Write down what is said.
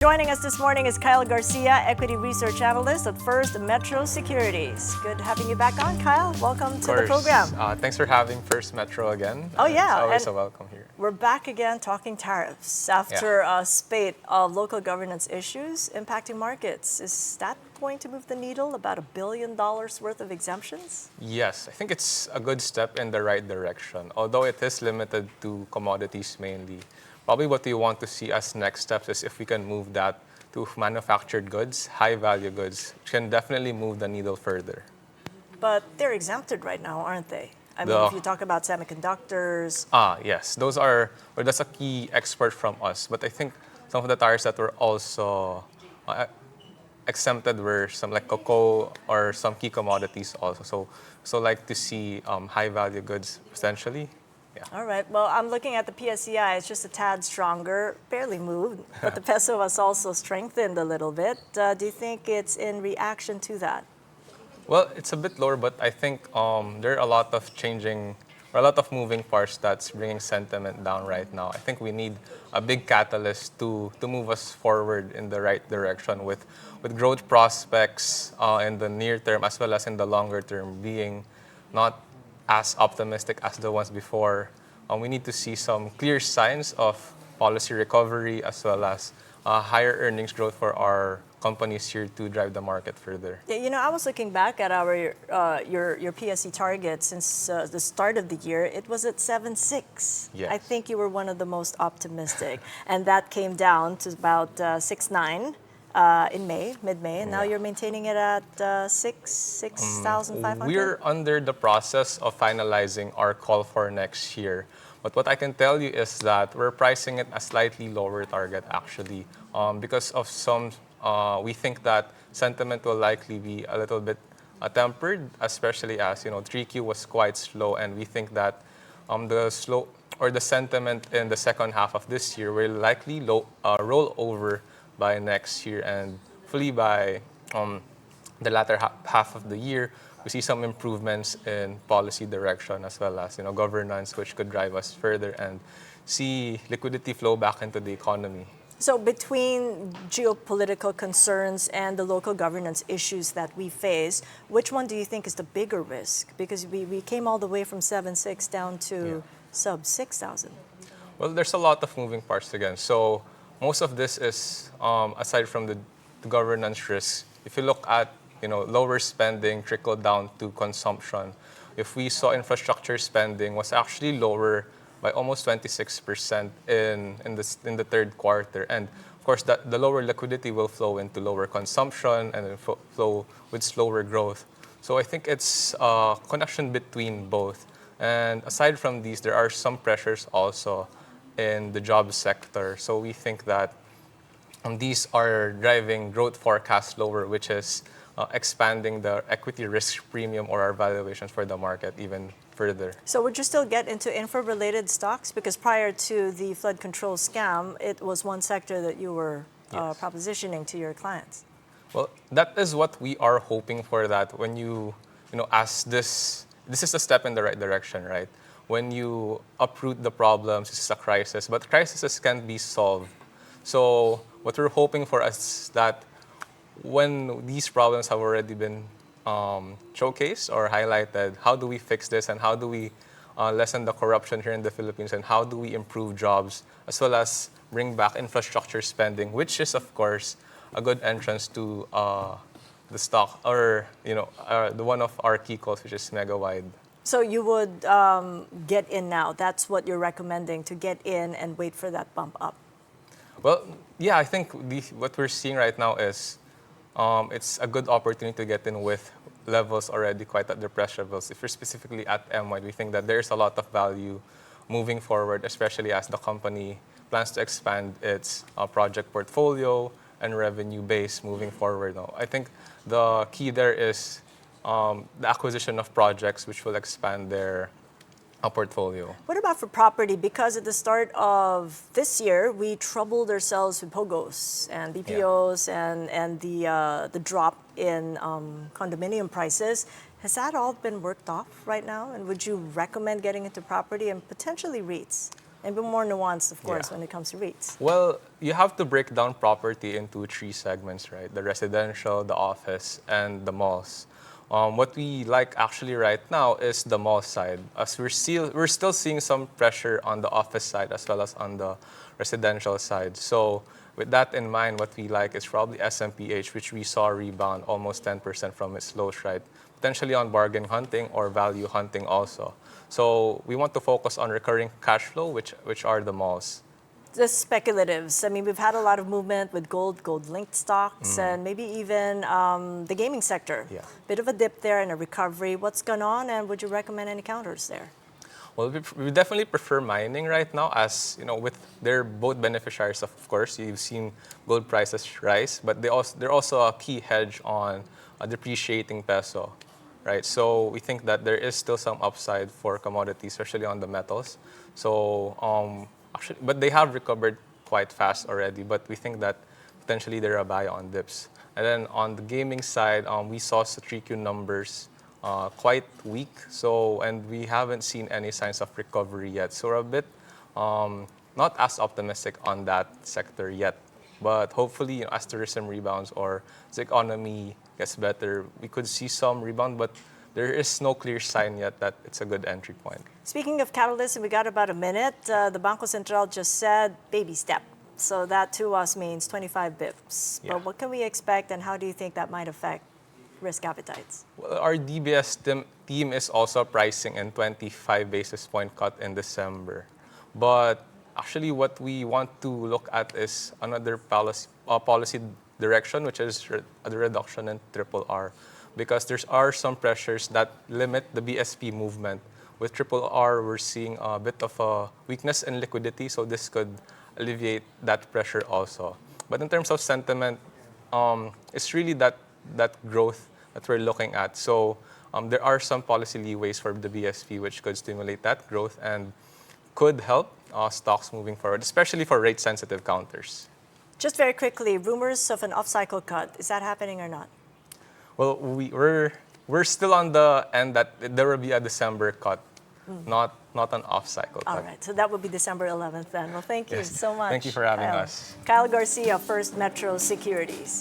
Joining us this morning is Kyle Garcia, Equity Research Analyst at First Metro Securities. Good having you back on, Kyle. Welcome to the program. Thanks for having First Metro again. Oh, yeah. It's always a welcome here. We're back again talking tariffs after a spate of local governance issues impacting markets. Is that going to move the needle, about $1 billion worth of exemptions? Yes, I think it's a good step in the right direction, although it is limited to commodities mainly. Probably what we want to see as next steps is if we can move that to manufactured goods, high-value goods, which can definitely move the needle further. But they're exempted right now, aren't they? I mean, if you talk about semiconductors. Yes, that's a key export from us. But I think some of the tariffs that were also exempted were some like cocoa or some key commodities also. So like to see high-value goods potentially. Yeah. All right. Well, I'm looking at the PSEI. It's just a tad stronger, barely moved, but the peso has also strengthened a little bit. Do you think it's in reaction to that? Well, it's a bit lower, but I think there are a lot of moving parts that's bringing sentiment down right now. I think we need a big catalyst to move us forward in the right direction with growth prospects in the near term as well as in the longer term being not as optimistic as the ones before. We need to see some clear signs of policy recovery as well as higher earnings growth for our companies here to drive the market further. Yeah, I was looking back at your PSE target since the start of the year. It was at 7.6. Yes. I think you were one of the most optimistic, and that came down to about 6.9 in mid-May, and now you're maintaining it at 6,500. We're under the process of finalizing our call for next year. But what I can tell you is that we're pricing it a slightly lower target actually because of we think that sentiment will likely be a little bit tempered, especially as 3Q was quite slow, and we think that the sentiment in the second half of this year will likely roll over by next year, and hopefully by the latter half of the year, we see some improvements in policy direction as well as governance, which could drive us further and see liquidity flow back into the economy. So between geopolitical concerns and the local governance issues that we face, which one do you think is the bigger risk? Because we came all the way from 7.6 down to sub 6,000. Well, there's a lot of moving parts again. So most of this is, aside from the governance risks, if you look at lower spending trickle down to consumption, if we saw infrastructure spending was actually lower by almost 26% in the third quarter, and of course the lower liquidity will flow into lower consumption and flow with slower growth. So I think it's a connection between both. And aside from these, there are some pressures also in the job sector. So we think that these are driving growth forecasts lower, which is expanding the equity risk premium or our valuations for the market even further. So would you still get into infra-related stocks? Because prior to the flood control scam, it was one sector that you were propositioning to your clients. Well, that is what we are hoping for, that when as this is a step in the right direction, right? When you uproot the problems, this is a crisis, but crises can be solved. So what we're hoping for is that when these problems have already been showcased or highlighted, how do we fix this and how do we lessen the corruption here in the Philippines and how do we improve jobs as well as bring back infrastructure spending, which is of course a good entrance to the stock or the one of our key calls, which is mega-wide. So you would get in now. That's what you're recommending, to get in and wait for that bump up. Well, yeah, I think what we're seeing right now is it's a good opportunity to get in with levels already quite at depressed levels. If you're specifically at M-wide, we think that there's a lot of value moving forward, especially as the company plans to expand its project portfolio and revenue base moving forward. I think the key there is the acquisition of projects which will expand their portfolio. What about for property? Because at the start of this year, we troubled ourselves with POGOs and BPOs and the drop in condominium prices. Has that all been worked off right now? And would you recommend getting into property and potentially REITs? And be more nuanced, of course, Yeah. when it comes to REITs. Well, you have to break down property into three segments, right? The residential, the office, and the malls. What we like actually right now is the mall side, as we're still seeing some pressure on the office side as well as on the residential side. So with that in mind, what we like is probably SMPH, which we saw rebound almost 10% from its lows, right? Potentially on bargain hunting or value hunting also. So we want to focus on recurring cash flow, which are the malls. The speculatives. I mean, we've had a lot of movement with gold-linked stocks, and maybe even the gaming sector. Yeah. Bit of a dip there and a recovery. What's going on, and would you recommend any counters there? Well, we definitely prefer mining right now, as you know, with they're both beneficiaries. Of course, you've seen gold prices rise, but they're also a key hedge on a depreciating peso, right? So we think that there is still some upside for commodities, especially on the metals. So actually, but they have recovered quite fast already. But we think that potentially they're a buy on dips. And then on the gaming side, we saw 3Q numbers quite weak. So, and we haven't seen any signs of recovery yet. So we're a bit not as optimistic on that sector yet. But hopefully, as tourism rebounds or as the economy gets better, we could see some rebound. But there is no clear sign yet that it's a good entry point. Speaking of catalysts, and we got about a minute, the Banco Central just said baby step. So that to us means 25 bips. Yeah. But what can we expect, and how do you think that might affect risk appetites? Well, our DBS team is also pricing in 25 basis point cut in December. But actually, what we want to look at is another policy direction, which is the reduction in triple R. Because there are some pressures that limit the BSP movement. With triple R, we're seeing a bit of a weakness in liquidity, so this could alleviate that pressure also. But in terms of sentiment, it's really that growth that we're looking at. So there are some policy leeways for the BSP, which could stimulate that growth and could help stocks moving forward, especially for rate-sensitive counters. Just very quickly, rumors of an off-cycle cut. Is that happening or not? Well, we're still on the end that there will be a December cut, not an off-cycle cut. All right, so that would be December 11th then. Well, thank you Yes. so much. Thank you for having Kyle. us. Kyle Garcia, First Metro Securities.